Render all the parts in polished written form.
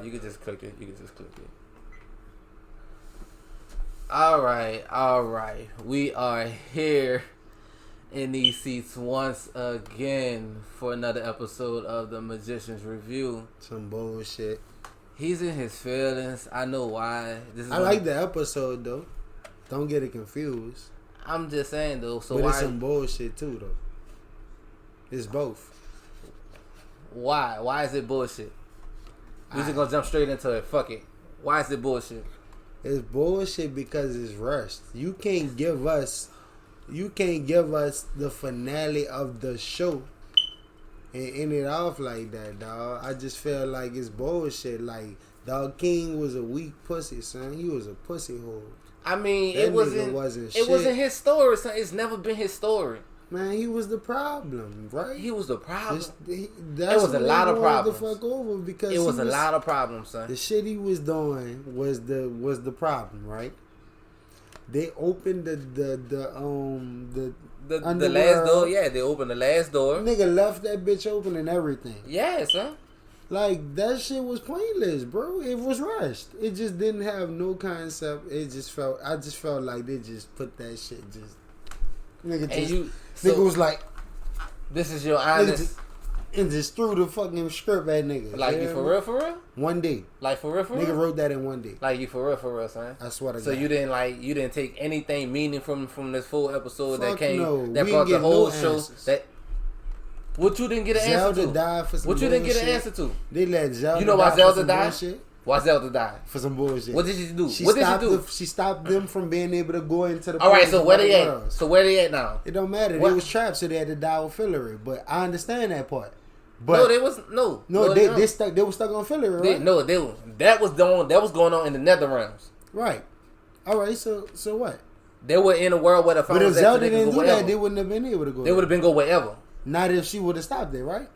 You can just click it. All right. We are here in these seats once again for another episode of the Magician's Review. Some bullshit. He's in his feelings. I know why. I like the episode though. Don't get it confused. I'm just saying though. So but why? It's some bullshit too though. It's both. Why? Why is it bullshit? We just gonna jump straight into it. Fuck it. Why is it bullshit? It's bullshit because it's rushed. You can't give us the finale of the show and end it off like that, dog. I just feel like it's bullshit. Like, Dog King was a weak pussy, son. He was a pussy hole. I mean, it wasn't his story, son. It's never been his story. Man, he was the problem, right? He was the problem. It was a lot of problems. The fuck over because it was a lot of problems, son. The shit he was doing was the problem, right? They opened the last door. Yeah, they opened the last door. Nigga left that bitch open and everything. Yeah, son. Like, that shit was pointless, bro. It was rushed. It just didn't have no concept. I just felt like they just put that shit just. Nigga was like, this is your honest. And just threw the fucking script at niggas. Like, you for real? One day. Like, for real? Nigga wrote that in one day. Like, you for real, son? I swear to God. So you didn't take anything meaning from this full episode that brought the whole show. What you didn't get an answer to? Zelda died for some bullshit. What you didn't get an answer to? They let Zelda. You know why Zelda died? Bullshit? Why Zelda died? For some bullshit. What did she do? She stopped them from being able to go into the. All right, so where they at? So where they at now? It don't matter. They was trapped, so they had to die with Fillory. But I understand that part. But no, they was no. They were stuck on Fillory, right? That was going on in the Nether realms. Right. All right. So what? They were in a world where the But if Zelda didn't do that, they wouldn't have been able to go. They would have been go wherever. Not if she would have stopped it, right?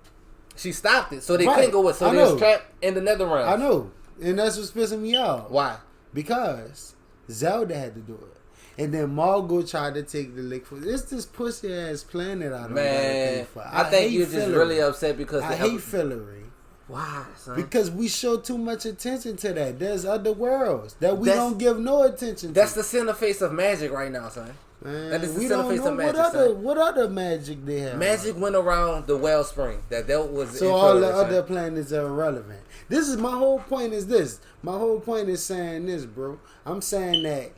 She stopped it, so they couldn't go with. So they was trapped in the Nether realms. I know, and that's what's pissing me off. Why? Because Zelda had to do it, and then Margot tried to take the lick for this pussy ass planet. I think you're just really upset because I hate Fillory. Why, son? Because we show too much attention to that. There's other worlds that we don't give no attention to. That's the center face of magic right now, son. Man, that is the we center don't face know of magic. what other magic they have. Magic went around the wellspring. That was so all the other planets are irrelevant. This is my whole point. My whole point is saying this, bro. I'm saying that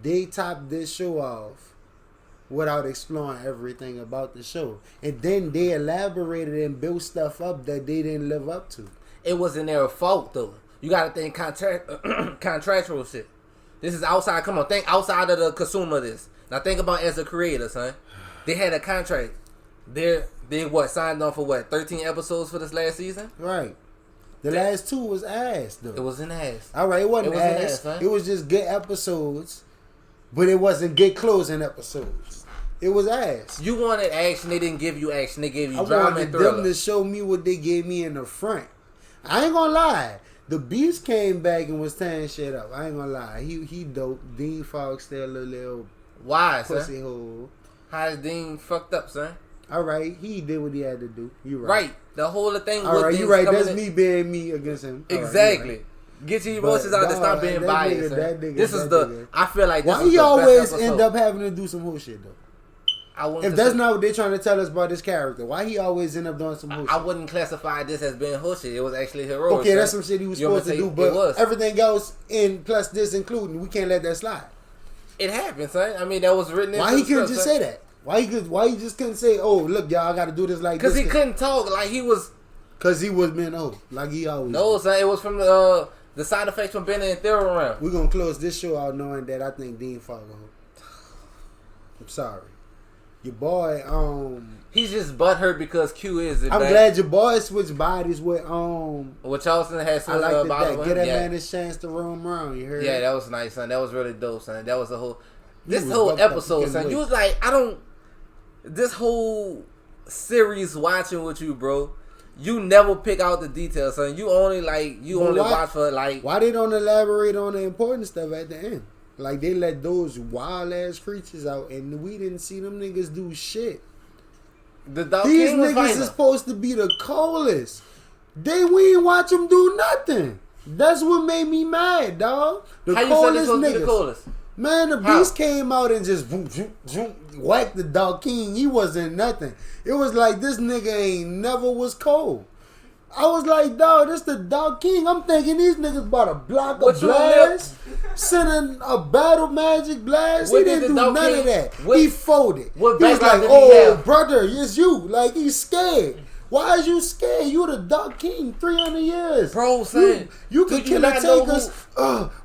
they topped this show off without exploring everything about the show, and then they elaborated and built stuff up that they didn't live up to. It wasn't their fault though. You got to think contractual shit. This is outside. Come on, think outside of the consumer of this. Now think about as a creator, son. They had a contract. They signed on for 13 episodes for this last season? Right. The last 2 was ass though. It wasn't ass. All right, it wasn't ass. It was just good episodes, but it wasn't good closing episodes. It was ass. You wanted action, they didn't give you action. They gave you drama and thriller. I wanted them to show me what they gave me in the front. I ain't gonna lie. The Beast came back and was tearing shit up. I ain't gonna lie. He dope. Dean Fox still a little why, pussy son? Hole. How is Dean fucked up, son? All right, he did what he had to do. You right. Right. The whole thing. All right, you right. That's me being me against him. Exactly. Right. Get your emotions out and stop being biased. I feel like this why he always end up having to do some whole shit though? If that's not what they're trying to tell us about this character, why he always end up doing some bullshit? I wouldn't classify this as being bullshit. It was actually heroic. Okay, that's some shit he was supposed to do, but everything else in plus this including, we can't let that slide. It happened, son. I mean, that was written. Why he couldn't just say that? Why he just couldn't say, "Oh, look, y'all, I got to do this like this"? Because he couldn't talk like he was. Because he was being old, like he always. No, son. It was from the side effects from being in theory around. We're gonna close this show out knowing that I think Dean Fox. I'm sorry. Your boy, he's just butthurt because Q is it. I'm glad your boy switched bodies with Charleston had switched bodies with him. Get that man his chance to roam around. You heard? Yeah, that was nice, son. That was really dope, son. That was a whole whole episode, son. You was like, this whole series watching with you, bro. You never pick out the details, son. You only watch for like. Why they don't elaborate on the important stuff at the end? Like, they let those wild-ass creatures out, and we didn't see them niggas do shit. The Dog These King was niggas is supposed to be the coldest. We ain't watch them do nothing. That's what made me mad, dog. The How you said coldest this supposed to be the niggas. coolest? Man, the Beast came out and just whacked the Dog King. He wasn't nothing. It was like this nigga ain't never was cold. I was like, dog, this the Dog King. I'm thinking these niggas about to block a blast, sending a battle magic blast. He didn't do none of that. He folded. He was like, oh, brother, it's you. Like, he's scared. Why is you scared? You the Dog King, 300 years. Bro, son. You could kill and take us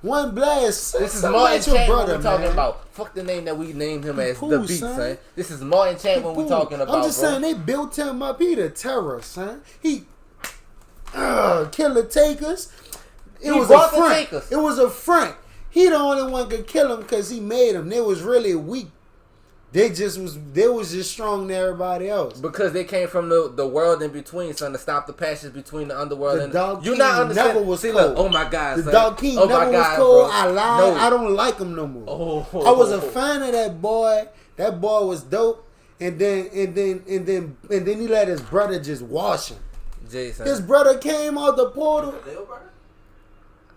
one blast. This is Martin Chapman we're talking about. Fuck the name that we named him as the Beast, son. This is Martin Chapman we talking about, I'm just saying, they built him up. He the terror, son. He killer takers. It was a front. It was a front. He the only one could kill him because he made them. They was really weak. They was just strong than everybody else. Because they came from the world in between, son, to stop the passions between the underworld and Dog you King not understand. never was See, cold. look, oh my God, the son. Dog King oh never was cold. Bro. I lied. No. I don't like him no more. I was a fan of that boy. That boy was dope. And then he let his brother just wash him. Jason. His brother came out the portal.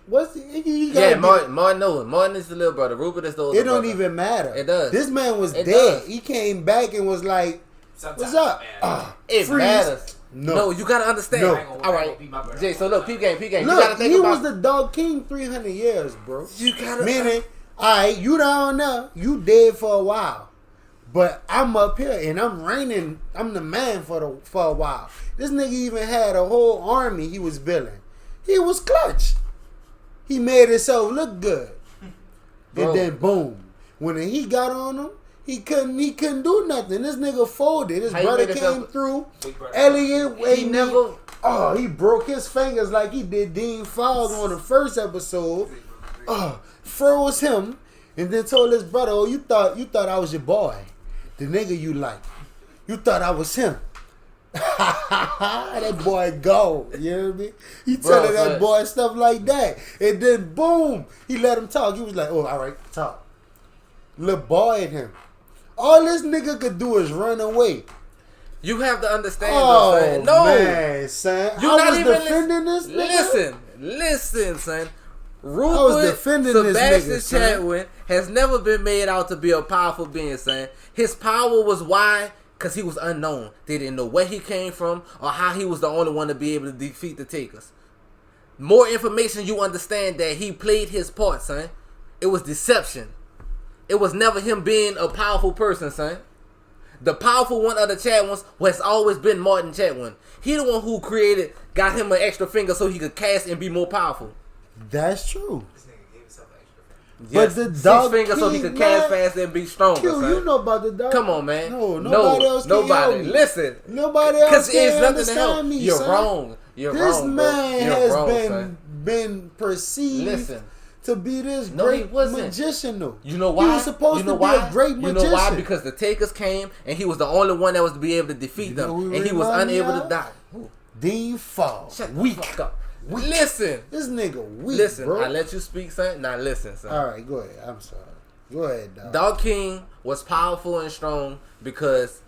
What's he Martin Nolan. Martin is the little brother. Rupert is the older brother. It don't even matter. It does. This man was dead. He came back and was like, "What's up?" It matters. No, you gotta understand. No. All right, Jay. So look, peep game. Look, you gotta think he about. Was the Dog King 300 years, bro. You gotta. Meaning, all right, you down there, you dead for a while, but I'm up here and I'm reigning. I'm the man for a while. This nigga even had a whole army he was building. He was clutch. He made himself look good. And then boom. When he got on him, he couldn't do nothing. This nigga folded. His brother came through. Elliot, he broke his fingers like he did Dean Fogg on the first episode. Froze him and then told his brother, "Oh, you thought I was your boy. The nigga you like. You thought I was him." That boy go, you hear me? He telling that boy stuff like that, and then boom, he let him talk. He was like, "Oh, all right, talk." Little boy in him. All this nigga could do is run away. You have to understand. Son. No, man, son. You not even defending this nigga. Listen, son. Rupert Sebastian Chatwin has never been made out to be a powerful being, son. His power was why. Because he was unknown. They didn't know where he came from or how he was the only one to be able to defeat the Takers. More information, you understand that he played his part, son. It was deception. It was never him being a powerful person, son. The powerful one of the Chatwins has always been Martin Chatwin. He the one who got him an extra finger so he could cast and be more powerful. That's true. Yes, but the Dog King, so he could cast faster and be stronger. You know about the Dog. Come on, man. Nobody else can help me. Listen. Nobody else can understand me. You're wrong. This man has been perceived to be this great magician, though. You know why? He was supposed to be a great magician. You know why? Because the Takers came and he was the only one that was to be able to defeat them, and he was unable to die. Dean Fall. Shut the fuck up. Listen. This nigga weak, listen, bro. I let you speak, son. Now listen, son. All right, go ahead. I'm sorry. Go ahead, dog. Dog King was powerful and strong because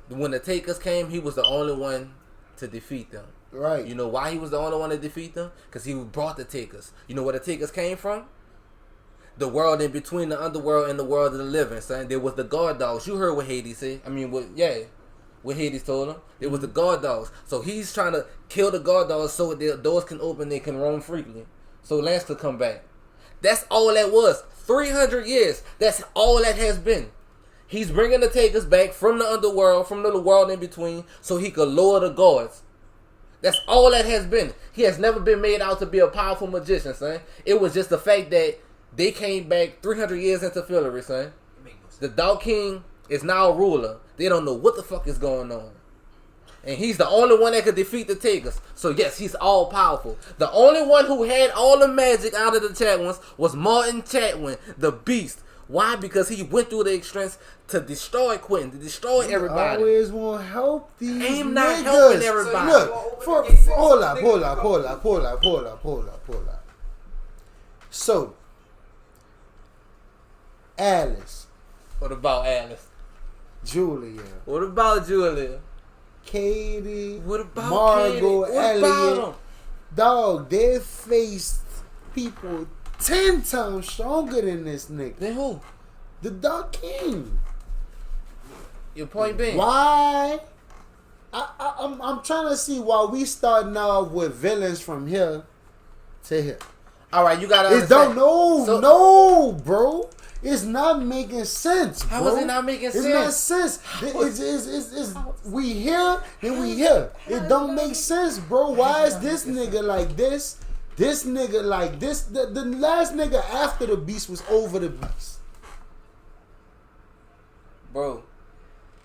when the Takers came, he was the only one to defeat them. Right. You know why he was the only one to defeat them? Because he brought the Takers. You know where the Takers came from? The world in between the underworld and the world of the living, son. There was the guard dogs. You heard what Hades said. What Hades told him. It was the guard dogs. So he's trying to kill the guard dogs so their doors can open, they can roam freely. So Lance could come back. That's all that was. 300 years. That's all that has been. He's bringing the Takers back from the underworld, from the world in between, so he could lower the guards. That's all that has been. He has never been made out to be a powerful magician, son. It was just the fact that they came back 300 years into Fillory, son. The Dog King is now a ruler. They don't know what the fuck is going on. And he's the only one that could defeat the Takers. So yes, he's all powerful. The only one who had all the magic out of the Chatwins was Martin Chatwin, the Beast. Why? Because he went through the extremes to destroy Quentin, to destroy everybody. I always want to help these niggas. Not helping everybody. So look, hold up. So, Alice. What about Alice? Julia. What about Julia? Katie. What about Margot, Katie? What Elliot. about Dog, they faced people 10 times stronger than this nigga. Then who? The Dark King. Your point being. Why? I'm trying to see why we starting off with villains from here to here. All right, you gotta understand. understand. No, bro. It's not making sense, bro. How is it not making sense? It's not sense. It's we here, then we here. It don't make sense, bro. Why is this nigga like this? This nigga like this. The last nigga after the beast was over the beast. Bro,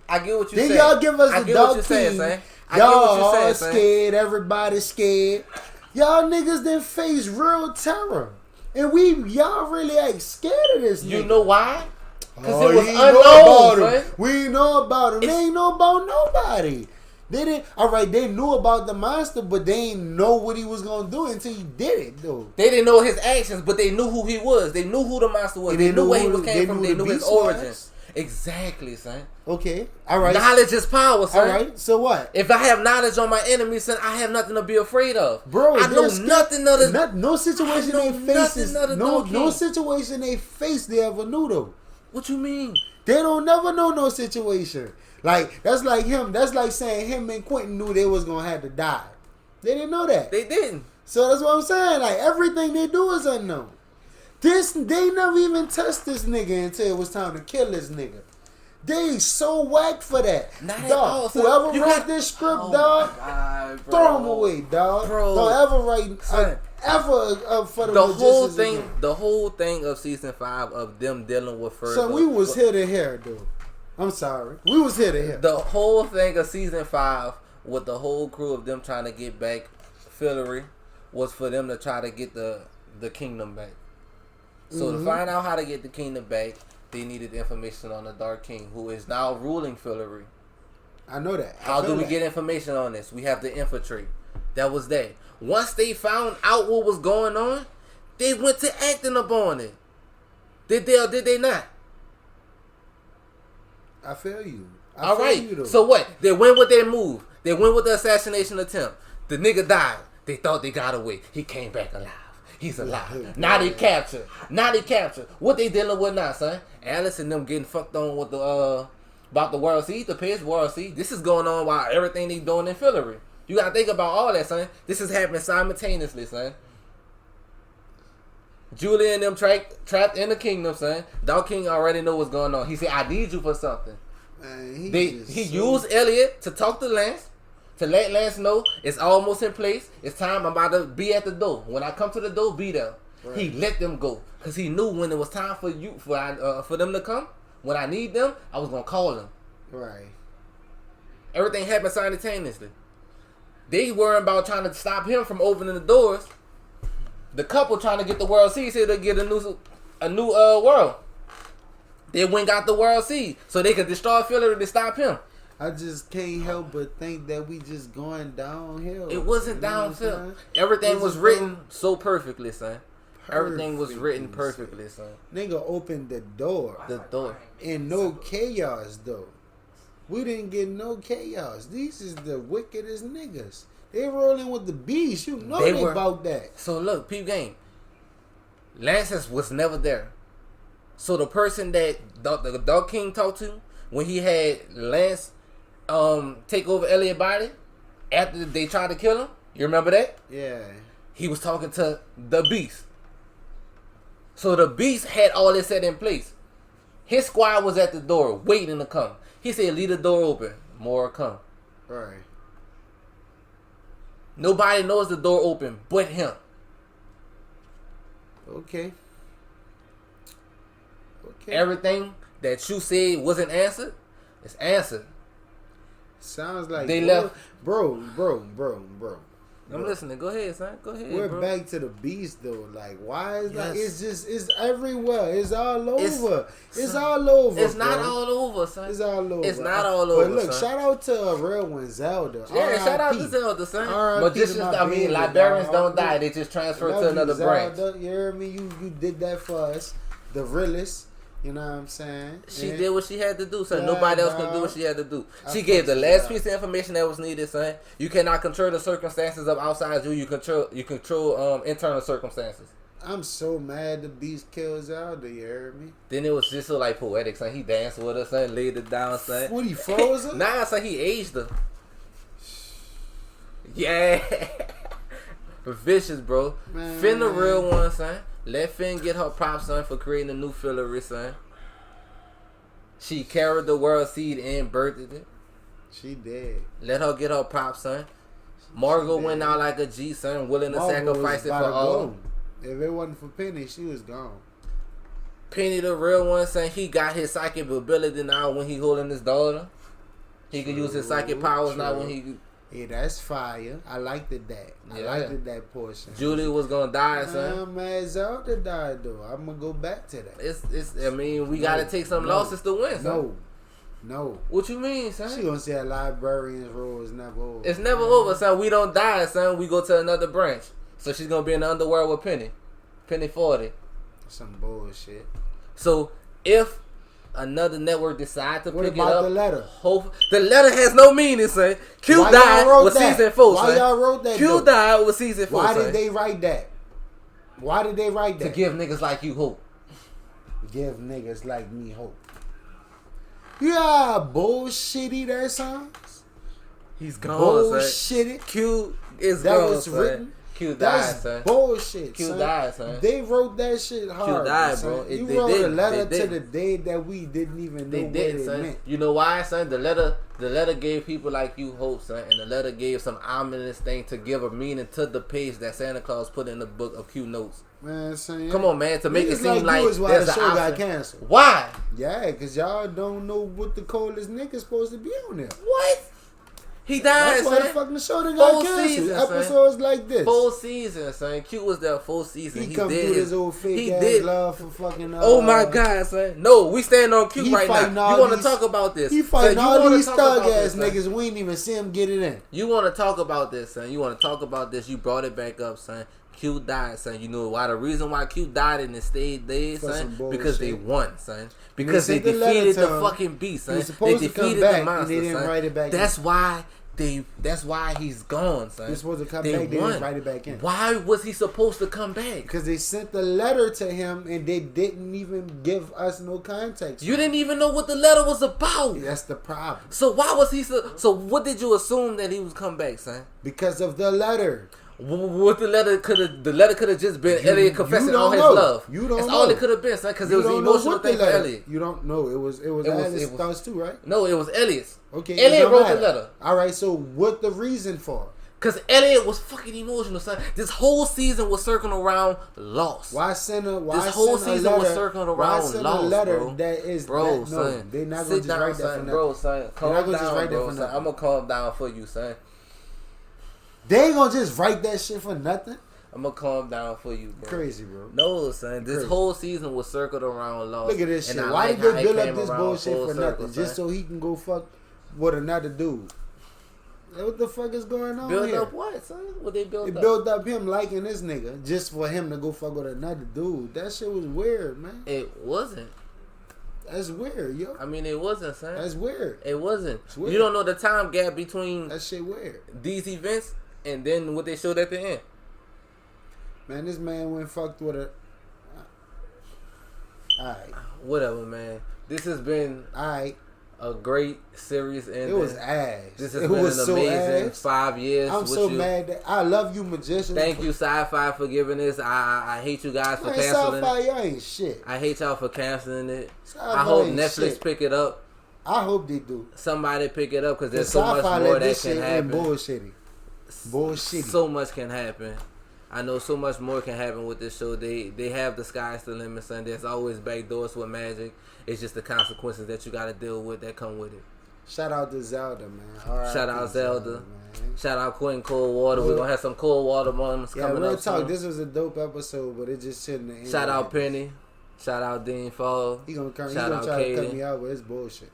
I get what you're saying. Then y'all give us the Dark King. Y'all all scared. Everybody's scared. Y'all niggas didn't face real terror. And y'all really ain't scared of this nigga. You know why? Because it was unknown, we ain't know about him. They ain't know about nobody. They didn't. All right, they knew about the monster, but they ain't know what he was gonna do until he did it, though. They didn't know his actions, but they knew who he was. They knew who the monster was. They knew where he came from. They knew his origins. Exactly, son. Okay, all right. Knowledge is power, son. All right, so what? If I have knowledge on my enemies, son, I have nothing to be afraid of. Bro, I know nothing other. No situation they face is no situation they face they ever knew though. What you mean? They don't never know no situation. Like that's like him. That's like saying him and Quentin knew they was gonna have to die. They didn't know that. They didn't. So that's what I'm saying. Like everything they do is unknown. They never even touched this nigga until it was time to kill this nigga. They so whack for that. Not dog, at all, whoever wrote this script, dog, God, throw him away, dog. Bro, don't ever write for the whole thing. Again. The whole thing of season 5 of them dealing with further. So we was here to hear, dude. I'm sorry, we was here to hear. The whole thing of season 5 with the whole crew of them trying to get back Fillory was for them to try to get the kingdom back. So to find out how to get the kingdom back, they needed information on the Dark King, who is now ruling Fillory. I know that. How do we get information on this? We have to infiltrate. That was that. Once they found out what was going on, they went to acting upon it. Did they or did they not? I feel you. All right. So what? They went with their move. They went with the assassination attempt. The nigga died. They thought they got away. He came back alive. He's alive. Now they captured. What they dealing with now, son? Alice and them getting fucked on with the about the world seed, the past world seed. This is going on while everything they doing in Fillory. You gotta think about all that, son. This is happening simultaneously, son. Julia and them trapped in the kingdom, son. Dark King already know what's going on. He said, "I need you for something." Man, he used Elliot to talk to Lance. To let Lance know it's almost in place. It's time. I'm about to be at the door. When I come to the door, be there. Right. He let them go because he knew when it was time for them to come. When I need them, I was gonna call them. Right. Everything happened simultaneously. They worrying about trying to stop him from opening the doors. The couple trying to get the world seed so they get a new world. They went got the world seed so they could destroy Fillory to stop him. I just can't help but think that we just going downhill. It wasn't downhill. Everything was written so perfectly, son. Everything was written perfectly, son. Nigga opened the door. And no chaos, though. We didn't get no chaos. These is the wickedest niggas. They rolling with the beast. You know they about that. So look, peep game. Lance was never there. So the person that the Dark King talked to when he had Lance take over Elliot's body after they tried to kill him. You remember that? Yeah. He was talking to the beast. So the beast had all this set in place. His squad was at the door waiting to come. He said, "Leave the door open. More come." Right. Nobody knows the door open but him. Okay. Everything that you said wasn't answered, it's answered. Sounds like they left. Bro. I'm listening. Go ahead, son. Go ahead. We're back to the beast though. Like, why is like it's everywhere. It's all over. It's all over. It's not all over, son. It's all over. It's not all over. But look, son. Shout out to a real one, Zelda. Yeah, shout out to Zelda, son. Magicians, librarians don't die. They just transfer to another branch. You heard me? You did that for us. The realest. You know what I'm saying? She did what she had to do, son. Yeah, Nobody else could dog. do what she had to do. I She gave the fucks last with piece of information that was needed, son. You cannot control the circumstances of outside you. You control internal circumstances. I'm so mad the beast kills Zelda, you heard me? Then it was just so like poetic, son. He danced with her, son, laid it down, son. What, he froze her? Nah, son, he aged her. Yeah. Vicious, bro. Man. Finn the real one, son. Let Finn get her props, son, for creating a new Fillory, son. She carried the world seed and birthed it. She did. Let her get her props, son. Margot went out like a G, son, willing to sacrifice it for all. If it wasn't for Penny, she was gone. Penny the real one, son, he got his psychic ability now when he holding his daughter. He can use his psychic powers now when he... Yeah, that's fire. I liked it that. I liked that portion. Julie was gonna die, son. Man, Zelda died though. I'm gonna go back to that. It's. I mean, we gotta take some losses to win, son. No. What you mean, son? She gonna say a librarian's role is never over. It's never over, son. We don't die, son. We go to another branch. So she's gonna be in the underworld with Penny. Penny 40. Some bullshit. So if another network decide to What pick it about up, the letter? The letter has no meaning, son. Q Why died y'all wrote with that? season 4, Why son. y'all wrote that? Q though? died with season 4, Why son. did they write that? Why did they write that? To give niggas like you hope. Give niggas like me hope. You know how bullshitty that sounds? He's gone, Bullshitty. son. Q is That gone, was son. written. Q died, That's son. bullshit. Q son. died, son. They wrote that shit hard. died, son. bro. You They wrote did. a letter They to did. the day that we didn't even know They what did, it son. meant. You know why, son? The letter gave people like you hope, son, and the letter gave some ominous thing to give a meaning to the page that Santa Claus put in the book of Q notes. Man, son, Come on, man, to make it niggas seem like you is why there's the an show got option. canceled. Why? Yeah, because y'all don't know what the coldest nigga's supposed to be on there. What? He died, That's why the son. fucking show done got Full canceled. season, son. Episodes like this. Full season, son. Q was there full season. He come through his old fake ass did. love for fucking. Oh my God, son! No, we stand on Q he right fighting now. all You want to these- talk about this? He fighting Son, you all wanna these talk thug about ass this, son? niggas. We ain't even see him get it in. You want to talk about this, son? You want to talk about this? You brought it back up, son. Q died, son. You know why? The reason why Q died and it stayed dead, For some son, bullshit. because they won, son. Because they sent the letter defeated to the him. fucking beast, He son. was They supposed to come defeated back, the and monster, they didn't son. write it back That's in. why That's why he's gone, son. He was supposed to come They back. They won. didn't write it back in. Why was he supposed to come back? Because they sent the letter to him and they didn't even give us no context. You didn't even know what the letter was about. That's the problem. So why was he so what did you assume that he was come back, son? Because of the letter. What the letter could have just been Elliot confessing all his know. love. You don't That's know. all it could have been, son, because it was an emotional thing for Elliot. You don't know. It was Alice's thoughts too, right? No, it was Elliot's. Okay. Elliot wrote the letter. All right. So what the reason for? Because Elliot was fucking emotional, son. This whole season was circling around loss. Why send a This whole season was circling around why send loss, a letter bro. that is Bro, that, son. no, they're not gonna Sit just down, write that for son. nothing. Bro, son. Calm not gonna just down, write that bro, for son. nothing. I'm going to calm down for you, son. They ain't gonna just write that shit for nothing. I'm going to calm down for you, bro. Crazy, bro. No, son. This Crazy. whole season was circled around loss. Look at this and shit. I Why like did how they it build up came this around bullshit full for circle, nothing? Just son. so he can go fuck with another dude. What the fuck is going on Build here? up what, son? What they built It up? built up him liking this nigga just for him to go fuck with another dude. That shit was weird, man. It wasn't. That's weird, yo. I mean, it wasn't, son. That's weird. It wasn't. weird. You don't know the time gap between That shit weird. these events and then what they showed at the end. Man, this man went fucked with a. Alright. Whatever, man. This has been Alright. a great series ending. It was ass. This has It been was an so amazing ass. 5 years I'm with so you. mad that I love you, magician. Thank you, Sci-Fi, for giving this. I hate you guys for Man, canceling Sci-Fi, it. y'all ain't shit. I hate y'all for canceling it. Sci-Fi I hope ain't Netflix shit. pick it up. I hope they do. Somebody pick it up because there's Cause so much Sci-Fi more let that this can shit happen. bullshitty. Bullshitty. So much can happen. I know so much more can happen with this show. They have the sky's the limit, son. There's always back doors with magic. It's just the consequences that you got to deal with that come with it. Shout out to Zelda, man. R.I.P. Shout out Zelda. man. Shout out Quentin Cold Water. We're going to have some Cold Water moments Yeah, coming real up talk. soon. This was a dope episode, but it just shouldn't have ended. Shout out like this. Penny. Shout out Dean Fall. He gonna Shout try out to cut Kaden. me out, but it's bullshit.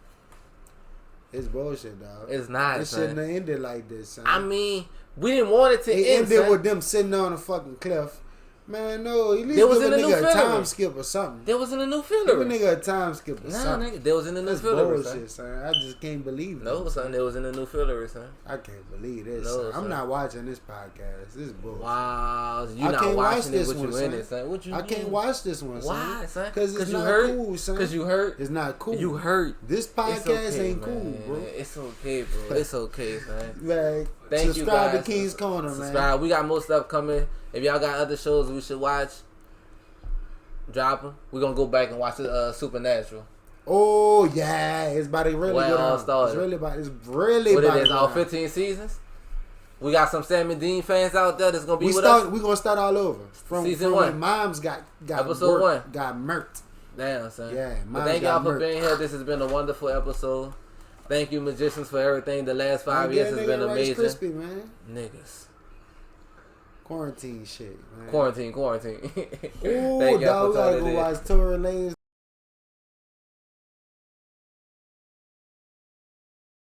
It's bullshit, dog. It's not, It son. shouldn't have ended like this, son. I mean, we didn't want it to it end, ended son. with them sitting on a fucking cliff Man, no. At least They was give in a the new nigga a time Fillory. skip or something. They was in the new Give a Fillory. nigga a time skip or Nah, something. nigga, they was in the new That's Fillory, bullshit, son. I just can't believe it. No, son, they was in the new Fillory, son. I can't believe this. No, son. son. I'm not watching this podcast. This is bullshit. Wow, you I not can't watch watching it, this but you one, in son. it, son. What you I mean? can't watch this one, son. Why, son? Because it's you not hurt? cool, son. Because you hurt? It's not cool. You hurt. This podcast It's okay, ain't man. cool, bro. It's okay, bro. It's okay, man. Like, Thank you subscribe guys. to King's Corner, Subscribe. man. We got more stuff coming. If y'all got other shows we should watch, drop them. We're going to go back and watch Supernatural. Oh, yeah. It's about to really Well, go down. started. It's really What about it to is, go all down. 15 seasons? We got some Sam and Dean fans out there that's going to be We're with us. going to start all over. Season from one. when Moms got Episode worked, one. got murked. Damn, son. Yeah, But mine thank got y'all for murked. being here. This has been a wonderful episode. Thank you, magicians, for everything. The last 5 years has been amazing. Crispy, man. Niggas. Quarantine shit, man. Quarantine. Ooh, Thank y'all dog, for we gotta tuning go in. watch Tory Lanez